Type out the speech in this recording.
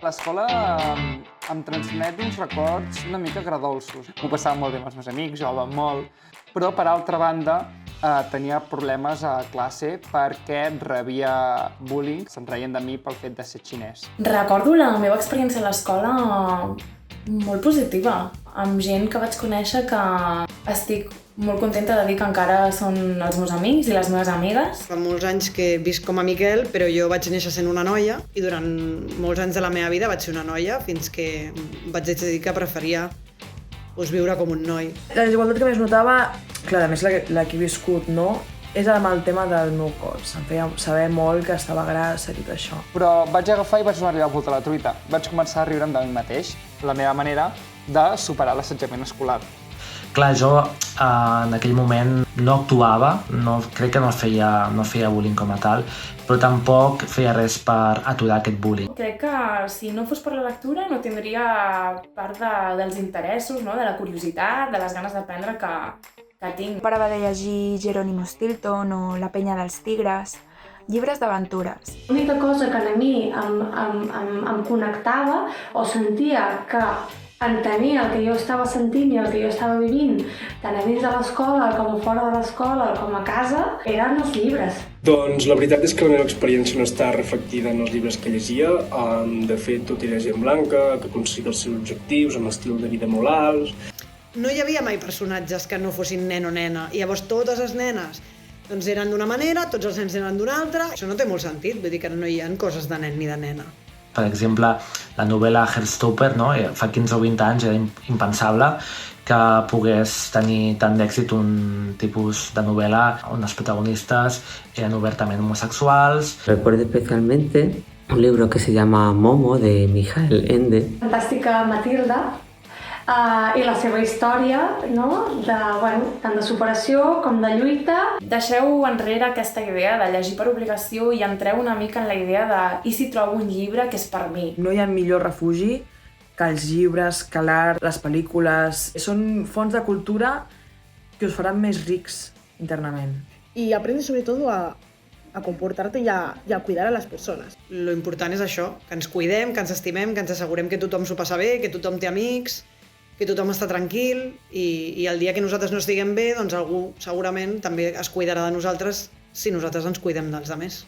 L'escola em transmet uns records una mica agredolços. M'ho passava molt bé amb els meus amics, jugàvem molt, però per altra banda tenia problemes a classe perquè rebia bullying, se'n reien de mi pel fet de ser xinès. Recordo la meva experiència a l'escola molt positiva, amb gent que vaig conèixer que estic molt contenta de dir que encara són els meus amics i les meves amigues. Fa molts anys que visc com a Miquel, però jo vaig néixer sent una noia i durant molts anys de la meva vida vaig ser una noia fins que vaig decidir que preferia viure com un noi. La desigualtat que més notava, clar, a més la que he viscut, no? És amb el tema del meu cos. Em feia saber molt que estava grassa i tot això. Però vaig agafar i vaig donar-li la volta a la truita. Vaig començar a riure'm de mi mateix, la meva manera de superar l'assetjament escolar. Clar, jo en aquell moment no actuava, crec que no feia bullying com a tal, però tampoc feia res per aturar aquest bullying. Crec que si no fos per la lectura no tindria part dels interessos, no? De la curiositat, de les ganes d'aprendre que tinc. Parava de llegir Jerónimo Stilton o La penya dels tigres, llibres d'aventures. L'única cosa que a mi em connectava o sentia que entenia el que jo estava sentint i el que jo estava vivint, tant a dins de l'escola com a fora de l'escola com a casa, eren els llibres. Doncs la veritat és que la meva experiència no està reflectida en els llibres que llegia. De fet, tot era gent blanca, que aconseguia els seus objectius, amb estil de vida molt alts. No hi havia mai personatges que no fossin nen o nena, i llavors totes les nenes eren d'una manera, tots els nens eren d'una altra. Això no té molt sentit, vull dir que no hi ha coses de nen ni de nena. Per exemple, la novel·la Heartstopper, no? Fa 15 o 20 anys era impensable que pogués tenir tant d'èxit un tipus de novel·la on els protagonistes eren obertament homosexuals. Recuerdo especialmente un libro que se llama Momo, de Michael Ende. Fantàstica Matilda, i la seva història, no? Tant de superació com de lluita. Deixeu enrere aquesta idea de llegir per obligació i entreu una mica en la idea de i si trobo un llibre que és per mi. No hi ha millor refugi que els llibres, que l'art, les pel·lícules. Són fonts de cultura que us faran més rics internament. Y aprendes sobre todo a comportarte y a cuidar a las personas. Lo important és això, que ens cuidem, que ens estimem, que ens assegurem que tothom s'ho passa bé, que tothom té amics, que tothom està tranquil i el dia que nosaltres no estiguem bé, doncs algú segurament també es cuidarà de nosaltres si nosaltres ens cuidem dels altres.